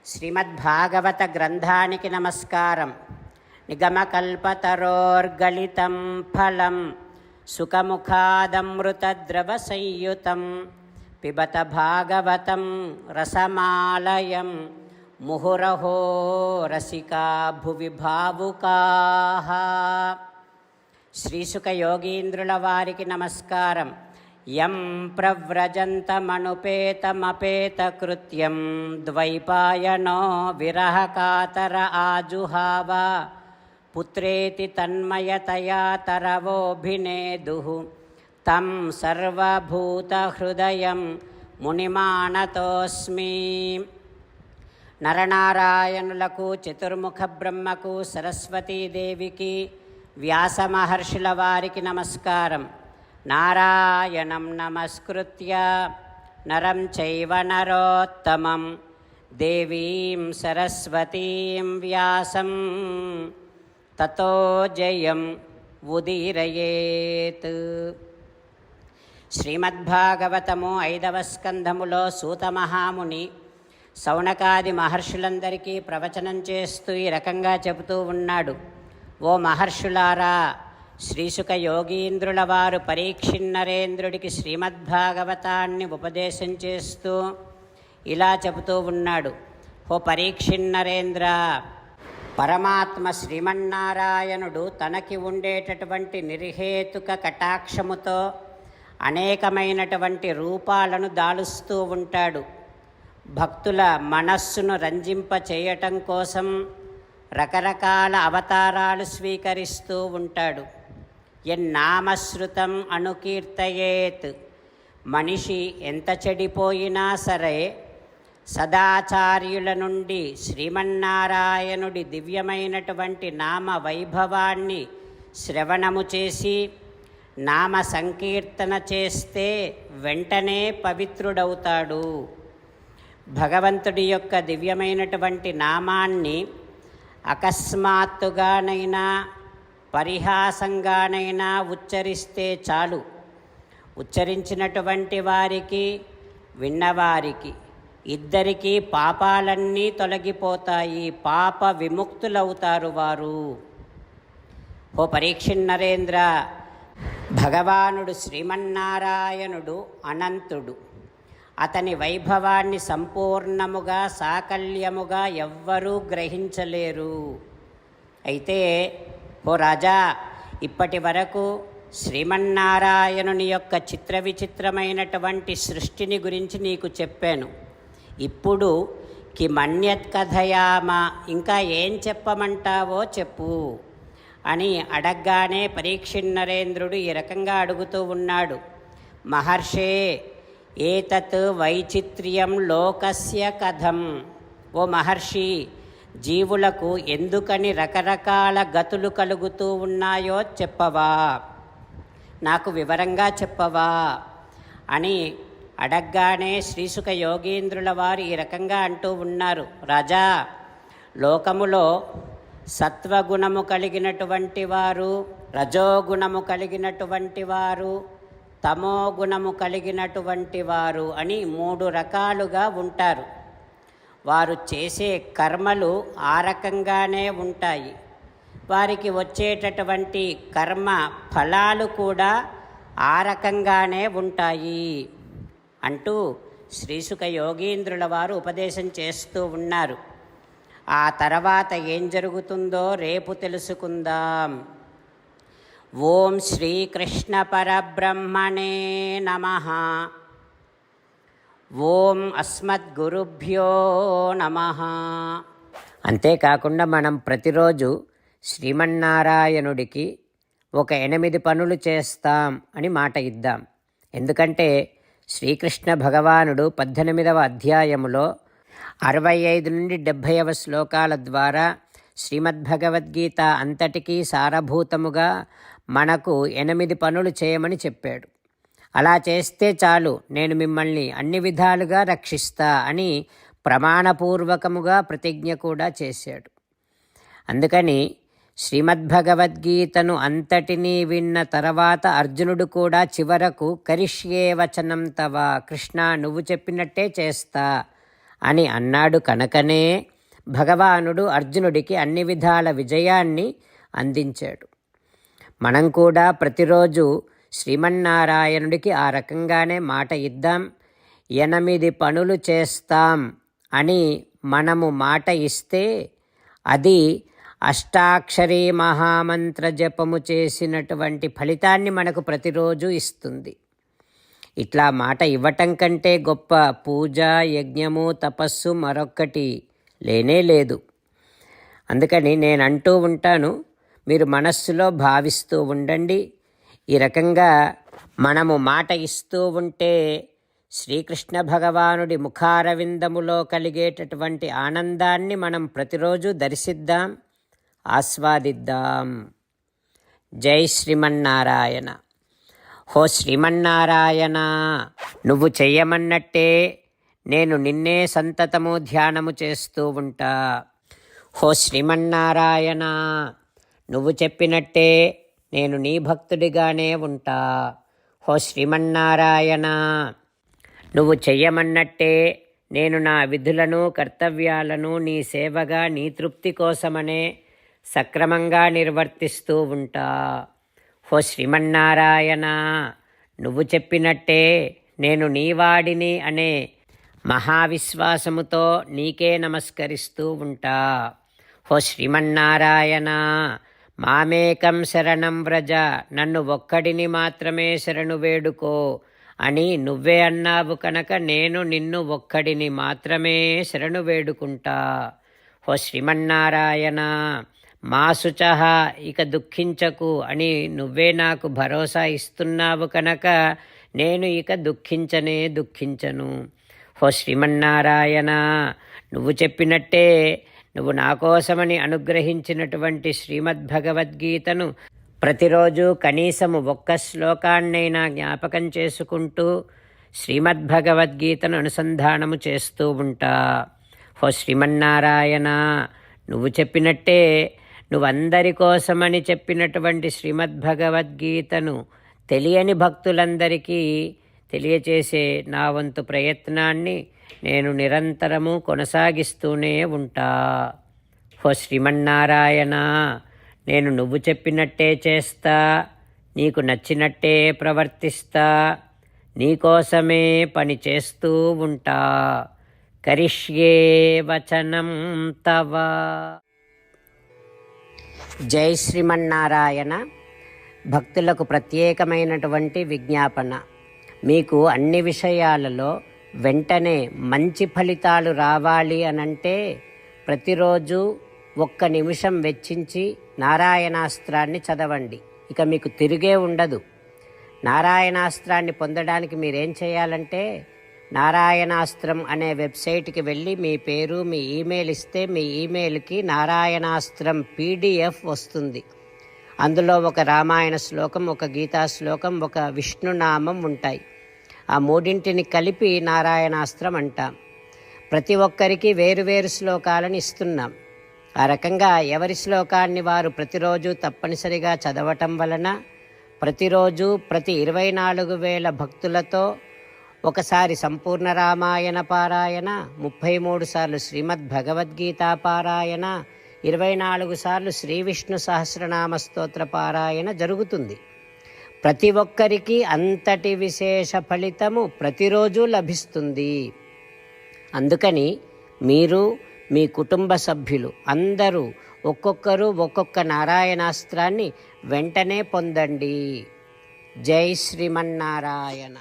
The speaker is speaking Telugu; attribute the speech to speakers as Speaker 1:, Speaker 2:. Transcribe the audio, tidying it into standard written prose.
Speaker 1: శ్రీమద్భాగవత గ్రంథానికి నమస్కారం. నిగమకల్పతరోర్గళితం ఫలం సుఖముఖాదమృతద్రవ సంయుతం పిబత భాగవతం రసమాలయం ముహురహో రసికా భువి భావుకాః. శ్రీసుఖ యోగీంద్రుల వారికి నమస్కారం. యం ప్రవ్రజంతమనుపేతమపేతకృత్యం ద్వైపాయనో విరహకాతర ఆజుహావ పుత్రేతి తన్మయతయా తరవోభినేదుః తం సర్వభూతహృదయం మునిమానతోస్మి. నరనారాయణులకు, చతుర్ముఖ బ్రహ్మకు, సరస్వతీదేవికి, వ్యాస మహర్షుల వారికి నమస్కారం. నారాయణం నమస్కృత్య నరం చైవ నరోత్తమం దేవీం సరస్వతీం వ్యాసం తతో జయం ఉదీరయేత్. శ్రీమద్భాగవతము 5వ స్కంధములో సూత మహాముని శౌనకాది మహర్షులందరికీ ప్రవచనం చేస్తూ ఈ రకంగా చెబుతూ ఉన్నాడు. ఓ మహర్షులారా, శ్రీసుఖ యోగీంద్రుల వారు పరీక్షిన్నరేంద్రుడికి శ్రీమద్భాగవతాన్ని ఉపదేశం చేస్తూ ఇలా చెబుతూ ఉన్నాడు. ఓ పరీక్షిన్నరేంద్ర, పరమాత్మ శ్రీమన్నారాయణుడు తనకి ఉండేటటువంటి నిర్హేతుక కటాక్షముతో అనేకమైనటువంటి రూపాలను దాలుస్తూ ఉంటాడు. భక్తుల మనస్సును రంజింప చేయటం కోసం రకరకాల అవతారాలు స్వీకరిస్తూ ఉంటాడు. ఎన్నామశ్రుతం అనుకీర్తయేత్. మనిషి ఎంత చెడిపోయినా సరే సదాచార్యుల నుండి శ్రీమన్నారాయణుడి దివ్యమైనటువంటి నామ వైభవాన్ని శ్రవణము చేసి నామ సంకీర్తన చేస్తే వెంటనే పవిత్రుడవుతాడు. భగవంతుడి యొక్క దివ్యమైనటువంటి నామాన్ని అకస్మాత్తుగానైనా పరిహాసంగానైనా ఉచ్చరిస్తే చాలు. ఉచ్చరించినటువంటి వారికి, విన్నవారికి ఇద్దరికీ పాపాలన్నీ తొలగిపోతాయి, పాప విముక్తులవుతారు వారు. ఓ పరీక్షిన్నరేంద్ర, భగవానుడు శ్రీమన్నారాయణుడు అనంతుడు. అతని వైభవాన్ని సంపూర్ణముగా, సాకల్యముగా ఎవ్వరూ గ్రహించలేరు. అయితే ఓ రాజా, ఇప్పటి వరకు శ్రీమన్నారాయణుని యొక్క చిత్ర విచిత్రమైనటువంటి సృష్టిని గురించి నీకు చెప్పాను. ఇప్పుడు కిమన్యత్ కథయామా, ఇంకా ఏం చెప్పమంటావో చెప్పు అని అడగ్గానే పరీక్షిన్నరేంద్రుడు ఈ రకంగా అడుగుతూ ఉన్నాడు. మహర్షే, ఏతత్ వైచిత్ర్యం లోకస్య కథం. ఓ మహర్షి, జీవులకు ఎందుకని రకరకాల గతులు కలుగుతూ ఉన్నాయో చెప్పవా, నాకు వివరంగా చెప్పవా అని అడగ్గానే శ్రీసుఖ యోగీంద్రుల వారు ఈ రకంగా అంటూ ఉన్నారు. రాజా, లోకములో సత్వగుణము కలిగినటువంటి వారు, రజోగుణము కలిగినటువంటి వారు, తమో గుణము కలిగినటువంటి వారు అని 3 రకాలుగా ఉంటారు. వారు చేసే కర్మలు ఆ రకంగానే ఉంటాయి. వారికి వచ్చేటటువంటి కర్మ ఫలాలు కూడా ఆ రకంగానే ఉంటాయి అంటూ శ్రీసుఖ యోగీంద్రుల వారు ఉపదేశం చేస్తూ ఉన్నారు. ఆ తర్వాత ఏం జరుగుతుందో రేపు తెలుసుకుందాం. ఓం శ్రీకృష్ణ పరబ్రహ్మణే నమః. ఓం అస్మద్గురుభ్యో నమః. అంతేకాకుండా మనం ప్రతిరోజు శ్రీమన్నారాయణుడికి ఒక 8 పనులు చేస్తాం అని మాట ఇద్దాం. ఎందుకంటే శ్రీకృష్ణ భగవానుడు 18వ అధ్యాయములో 65 నుండి 70వ శ్లోకాల ద్వారా శ్రీమద్భగవద్గీత అంతటికీ సారభూతముగా మనకు 8 పనులు చేయమని చెప్పాడు. అలా చేస్తే చాలు, నేను మిమ్మల్ని అన్ని విధాలుగా రక్షిస్తా అని ప్రమాణపూర్వకముగా ప్రతిజ్ఞ కూడా చేశాడు. అందుకని శ్రీమద్భగవద్గీతను అంతటినీ విన్న తర్వాత అర్జునుడు కూడా చివరకు కరిష్యే వచనం తవ, కృష్ణ నువ్వు చెప్పినట్టే చేస్తా అని అన్నాడు కనుకనే భగవానుడు అర్జునుడికి అన్ని విధాల విజయాన్ని అందించాడు. మనం కూడా ప్రతిరోజు శ్రీమన్నారాయణుడికి ఆ రకంగానే మాట ఇద్దాం. 8 పనులు చేస్తాం అని మనము మాట ఇస్తే అది అష్టాక్షరీ మహామంత్ర జపము చేసినటువంటి ఫలితాన్ని మనకు ప్రతిరోజు ఇస్తుంది. ఇట్లా మాట ఇవ్వటం కంటే గొప్ప పూజ, యజ్ఞము, తపస్సు మరొక్కటి లేనే లేదు. అందుకని నేను అంటూ ఉంటాను, మీరు మనస్సులో భావిస్తూ ఉండండి. ఈ రకంగా మనము మాట ఇస్తూ ఉంటే శ్రీకృష్ణ భగవానుడి ముఖారవిందములో కలిగేటటువంటి ఆనందాన్ని మనం ప్రతిరోజు దర్శిద్దాం, ఆస్వాదిద్దాం. జై శ్రీమన్నారాయణ. హో శ్రీమన్నారాయణ, నువ్వు చెయ్యమన్నట్టే నేను నిన్నే సంతతము ధ్యానము చేస్తూ ఉంటా. హో శ్రీమన్నారాయణ, నువ్వు చెప్పినట్టే నేను నీ భక్తుడిగానే ఉంటా. హో శ్రీమన్నారాయణ, నువ్వు చెయ్యమన్నట్టే నేను నా విధులను, కర్తవ్యాలను నీ సేవగా, నీ తృప్తి కోసమనే సక్రమంగా నిర్వర్తిస్తూ ఉంటా. హో శ్రీమన్నారాయణ, నువ్వు చెప్పినట్టే నేను నీవాడిని అనే మహావిశ్వాసముతో నీకే నమస్కరిస్తూ ఉంటా. హో శ్రీమన్నారాయణ, మామేకం శరణం వ్రజ, నన్ను ఒక్కడిని మాత్రమే శరణు వేడుకో అని నువ్వే అన్నావు కనుక నేను నిన్ను ఒక్కడిని మాత్రమే శరణు వేడుకుంటా. హో శ్రీమన్నారాయణ, మా శుచః, ఇక దుఃఖించకు అని నువ్వే నాకు భరోసా ఇస్తున్నావు కనుక నేను ఇక దుఃఖించను. హో శ్రీమన్నారాయణ, నువ్వు చెప్పినట్టే నువ్వు నా కోసమని అనుగ్రహించినటువంటి శ్రీమద్భగవద్గీతను ప్రతిరోజు కనీసము ఒక్క శ్లోకాన్నైనా జ్ఞాపకం చేసుకుంటూ శ్రీమద్భగవద్గీతను అనుసంధానము చేస్తూ ఉంటా. హో శ్రీమన్నారాయణ, నువ్వు చెప్పినట్టే నువ్వందరి కోసమని చెప్పినటువంటి శ్రీమద్భగవద్గీతను తెలియని భక్తులందరికీ తెలియచేసే నా వంతు ప్రయత్నాన్ని నేను నిరంతరము కొనసాగిస్తూనే ఉంటా. హో శ్రీమన్నారాయణ, నేను నువ్వు చెప్పినట్టే చేస్తా, నీకు నచ్చినట్టే ప్రవర్తిస్తా, నీకోసమే పని చేస్తూ ఉంటా. కరిష్యే వచనం తవ. జై శ్రీమన్నారాయణ. భక్తులకు ప్రత్యేకమైనటువంటి విజ్ఞాపన. మీకు అన్ని విషయాలలో వెంటనే మంచి ఫలితాలు రావాలి అనంటే ప్రతిరోజు 1 నిమిషం వెచ్చించి నారాయణాస్త్రాన్ని చదవండి. ఇక మీకు తిరిగే ఉండదు. నారాయణాస్త్రాన్ని పొందడానికి మీరేం చేయాలంటే నారాయణాస్త్రం అనే వెబ్సైట్కి వెళ్ళి మీ పేరు, మీ ఈమెయిల్ ఇస్తే మీ ఈమెయిల్కి నారాయణాస్త్రం PDF వస్తుంది. అందులో ఒక రామాయణ శ్లోకం, ఒక గీతా శ్లోకం, ఒక విష్ణునామం ఉంటాయి. ఆ 3ంటిని కలిపి నారాయణాస్త్రం అంటాం. ప్రతి ఒక్కరికి వేరువేరు శ్లోకాలను ఇస్తున్నాం. ఆ రకంగా ఎవరి శ్లోకాన్ని వారు ప్రతిరోజు తప్పనిసరిగా చదవటం వలన ప్రతిరోజు ప్రతి 24,000 భక్తులతో ఒకసారి సంపూర్ణ రామాయణ పారాయణ, 33 సార్లు శ్రీమద్ భగవద్గీత పారాయణ, 24 సార్లు శ్రీ విష్ణు సహస్రనామ స్తోత్ర పారాయణ జరుగుతుంది. ప్రతి ఒక్కరికి అంతటి విశేష ఫలితము ప్రతిరోజు లభిస్తుంది. అందుకని మీరు, మీ కుటుంబ సభ్యులు అందరూ ఒక్కొక్కరు ఒక్కొక్క నారాయణాస్త్రాన్ని వెంటనే పొందండి. జై శ్రీమన్నారాయణ.